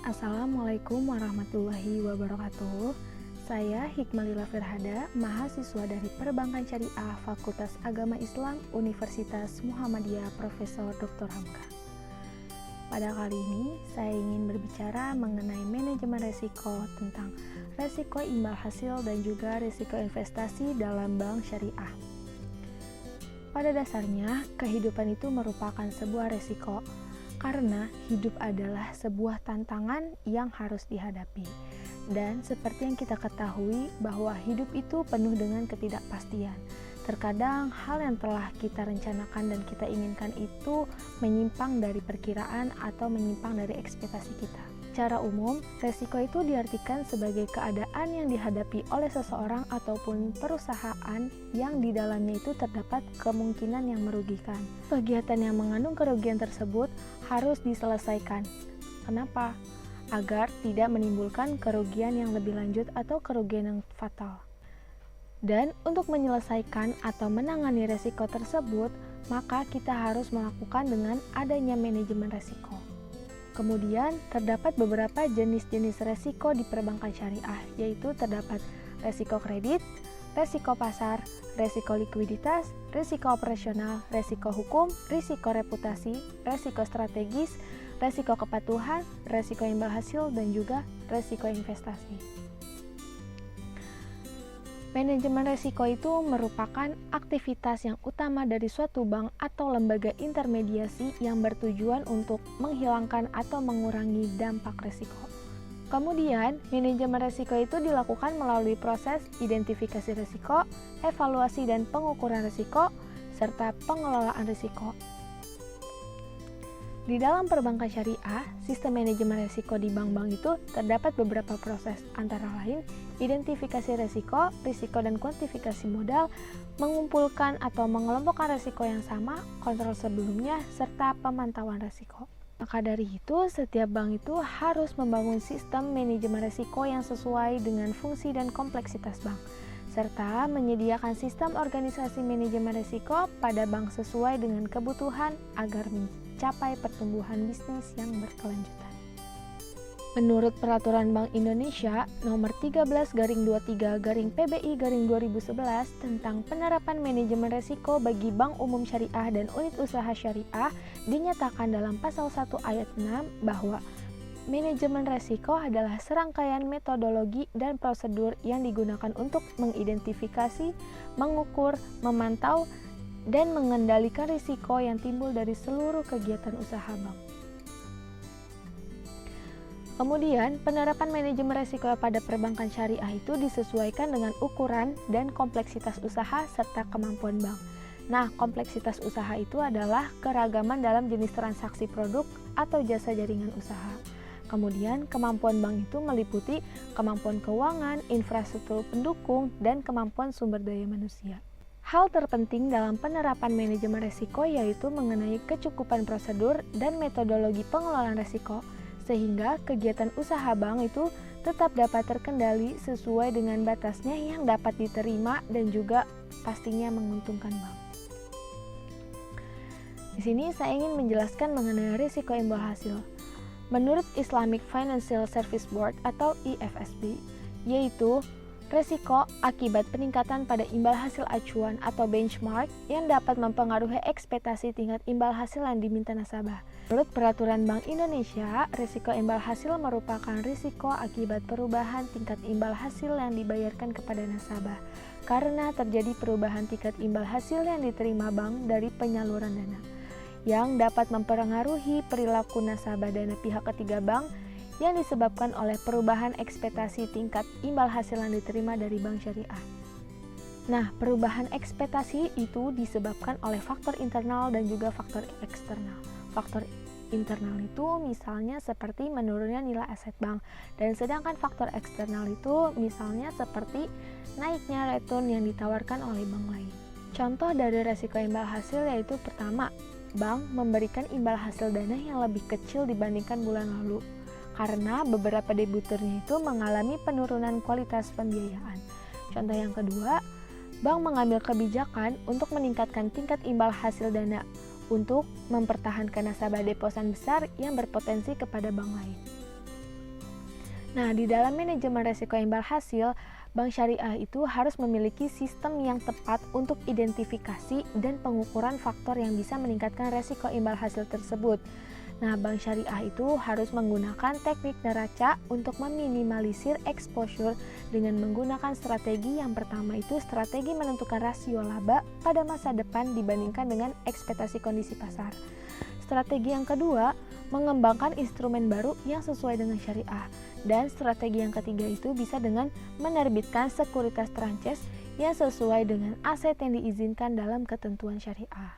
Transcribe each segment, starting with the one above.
Assalamualaikum warahmatullahi wabarakatuh. Saya Hikmalila Firhada, mahasiswa dari Perbankan Syariah Fakultas Agama Islam Universitas Muhammadiyah Profesor Dr. Hamka. Pada kali ini, saya ingin berbicara mengenai manajemen resiko tentang resiko imbal hasil dan juga resiko investasi dalam bank syariah. Pada dasarnya, kehidupan itu merupakan sebuah resiko, karena hidup adalah sebuah tantangan yang harus dihadapi. Dan seperti yang kita ketahui bahwa hidup itu penuh dengan ketidakpastian. Terkadang hal yang telah kita rencanakan dan kita inginkan itu menyimpang dari perkiraan atau menyimpang dari ekspektasi kita. Secara umum, resiko itu diartikan sebagai keadaan yang dihadapi oleh seseorang ataupun perusahaan yang di dalamnya itu terdapat kemungkinan yang merugikan. Kegiatan yang mengandung kerugian tersebut harus diselesaikan. Kenapa? Agar tidak menimbulkan kerugian yang lebih lanjut atau kerugian yang fatal. Dan untuk menyelesaikan atau menangani resiko tersebut, maka kita harus melakukan dengan adanya manajemen resiko. Kemudian, terdapat beberapa jenis-jenis resiko di perbankan syariah, yaitu terdapat resiko kredit, resiko pasar, resiko likuiditas, resiko operasional, resiko hukum, resiko reputasi, resiko strategis, resiko kepatuhan, resiko imbal hasil, dan juga resiko investasi. Manajemen resiko itu merupakan aktivitas yang utama dari suatu bank atau lembaga intermediasi yang bertujuan untuk menghilangkan atau mengurangi dampak resiko. Kemudian, manajemen resiko itu dilakukan melalui proses identifikasi resiko, evaluasi dan pengukuran resiko, serta pengelolaan resiko. Di dalam perbankan syariah, sistem manajemen resiko di bank-bank itu terdapat beberapa proses, antara lain identifikasi resiko, risiko dan kuantifikasi modal, mengumpulkan atau mengelompokkan resiko yang sama, kontrol sebelumnya, serta pemantauan resiko. Maka dari itu, setiap bank itu harus membangun sistem manajemen resiko yang sesuai dengan fungsi dan kompleksitas bank, serta menyediakan sistem organisasi manajemen resiko pada bank sesuai dengan kebutuhan agar mencapai pertumbuhan bisnis yang berkelanjutan. Menurut Peraturan Bank Indonesia Nomor 13/23/PBI/2011 tentang penerapan manajemen resiko bagi bank umum syariah dan unit usaha syariah, dinyatakan dalam pasal 1 ayat 6 bahwa manajemen resiko adalah serangkaian metodologi dan prosedur yang digunakan untuk mengidentifikasi, mengukur, memantau, dan mengendalikan risiko yang timbul dari seluruh kegiatan usaha bank. Kemudian, penerapan manajemen risiko pada perbankan syariah itu disesuaikan dengan ukuran dan kompleksitas usaha serta kemampuan bank. Nah, kompleksitas usaha itu adalah keragaman dalam jenis transaksi produk atau jasa jaringan usaha. Kemudian, kemampuan bank itu meliputi kemampuan keuangan, infrastruktur pendukung, dan kemampuan sumber daya manusia. Hal terpenting dalam penerapan manajemen risiko yaitu mengenai kecukupan prosedur dan metodologi pengelolaan risiko, sehingga kegiatan usaha bank itu tetap dapat terkendali sesuai dengan batasnya yang dapat diterima dan juga pastinya menguntungkan bank. Di sini saya ingin menjelaskan mengenai risiko imbal hasil. Menurut Islamic Financial Service Board atau IFSB, yaitu resiko akibat peningkatan pada imbal hasil acuan atau benchmark yang dapat mempengaruhi ekspektasi tingkat imbal hasil yang diminta nasabah. Menurut Peraturan Bank Indonesia, risiko imbal hasil merupakan risiko akibat perubahan tingkat imbal hasil yang dibayarkan kepada nasabah karena terjadi perubahan tingkat imbal hasil yang diterima bank dari penyaluran dana, yang dapat mempengaruhi perilaku nasabah dana pihak ketiga bank yang disebabkan oleh perubahan ekspektasi tingkat imbal hasil yang diterima dari bank syariah. Nah, perubahan ekspektasi itu disebabkan oleh faktor internal dan juga faktor eksternal. Faktor internal itu misalnya seperti menurunnya nilai aset bank, dan sedangkan faktor eksternal itu misalnya seperti naiknya return yang ditawarkan oleh bank lain. Contoh dari resiko imbal hasil yaitu pertama, bank memberikan imbal hasil dana yang lebih kecil dibandingkan bulan lalu, karena beberapa debiturnya itu mengalami penurunan kualitas pembiayaan. Contoh yang kedua, bank mengambil kebijakan untuk meningkatkan tingkat imbal hasil dana untuk mempertahankan nasabah deposan besar yang berpotensi kepada bank lain. Nah, di dalam manajemen resiko imbal hasil, bank syariah itu harus memiliki sistem yang tepat untuk identifikasi dan pengukuran faktor yang bisa meningkatkan resiko imbal hasil tersebut. Nah, bank syariah itu harus menggunakan teknik neraca untuk meminimalisir exposure dengan menggunakan strategi yang pertama itu strategi menentukan rasio laba pada masa depan dibandingkan dengan ekspektasi kondisi pasar. Strategi yang kedua, mengembangkan instrumen baru yang sesuai dengan syariah. Dan strategi yang ketiga itu bisa dengan menerbitkan sekuritas tranches yang sesuai dengan aset yang diizinkan dalam ketentuan syariah.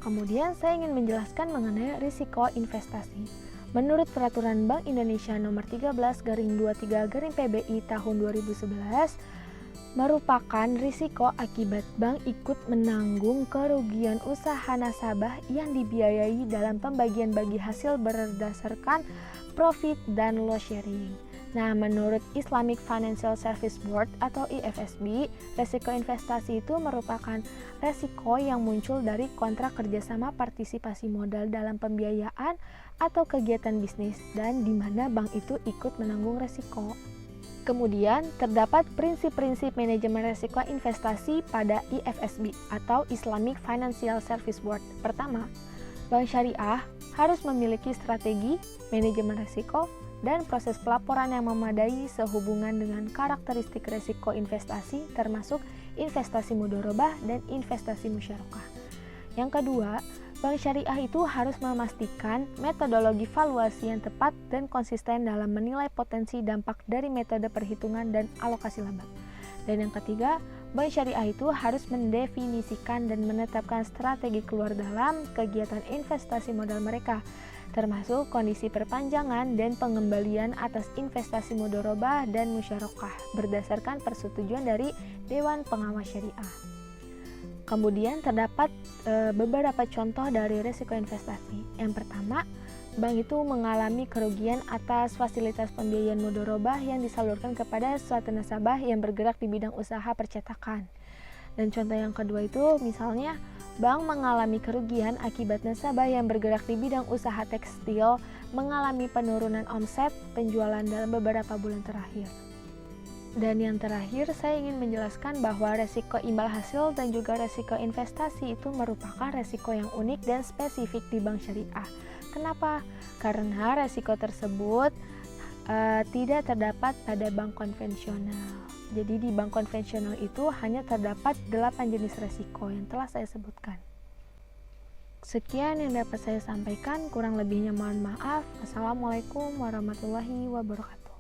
Kemudian saya ingin menjelaskan mengenai risiko investasi. Menurut Peraturan Bank Indonesia Nomor 13/23/PBI tahun 2011, merupakan risiko akibat bank ikut menanggung kerugian usaha nasabah yang dibiayai dalam pembagian bagi hasil berdasarkan profit dan loss sharing. Nah, menurut Islamic Financial Service Board atau IFSB, resiko investasi itu merupakan resiko yang muncul dari kontrak kerjasama partisipasi modal dalam pembiayaan atau kegiatan bisnis dan di mana bank itu ikut menanggung resiko. Kemudian, terdapat prinsip-prinsip manajemen resiko investasi pada IFSB atau Islamic Financial Service Board. Pertama, bank syariah harus memiliki strategi, manajemen resiko, dan proses pelaporan yang memadai sehubungan dengan karakteristik resiko investasi termasuk investasi mudharabah dan investasi musyarakah. Yang kedua, bank syariah itu harus memastikan metodologi valuasi yang tepat dan konsisten dalam menilai potensi dampak dari metode perhitungan dan alokasi laba. Dan yang ketiga, bank syariah itu harus mendefinisikan dan menetapkan strategi keluar dalam kegiatan investasi modal mereka, termasuk kondisi perpanjangan dan pengembalian atas investasi mudharabah dan musyarakah berdasarkan persetujuan dari Dewan Pengawas Syariah. Kemudian terdapat beberapa contoh dari risiko investasi. Yang pertama, bank itu mengalami kerugian atas fasilitas pembiayaan mudharabah yang disalurkan kepada suatu nasabah yang bergerak di bidang usaha percetakan. Dan contoh yang kedua itu misalnya bank mengalami kerugian akibat nasabah yang bergerak di bidang usaha tekstil mengalami penurunan omset penjualan dalam beberapa bulan terakhir. Dan yang terakhir, saya ingin menjelaskan bahwa resiko imbal hasil dan juga resiko investasi itu merupakan resiko yang unik dan spesifik di bank syariah. Kenapa? Karena resiko tersebut tidak terdapat pada bank konvensional. Jadi di bank konvensional itu hanya terdapat 8 jenis resiko yang telah saya sebutkan. Sekian yang dapat saya sampaikan, kurang lebihnya mohon maaf. Assalamualaikum warahmatullahi wabarakatuh.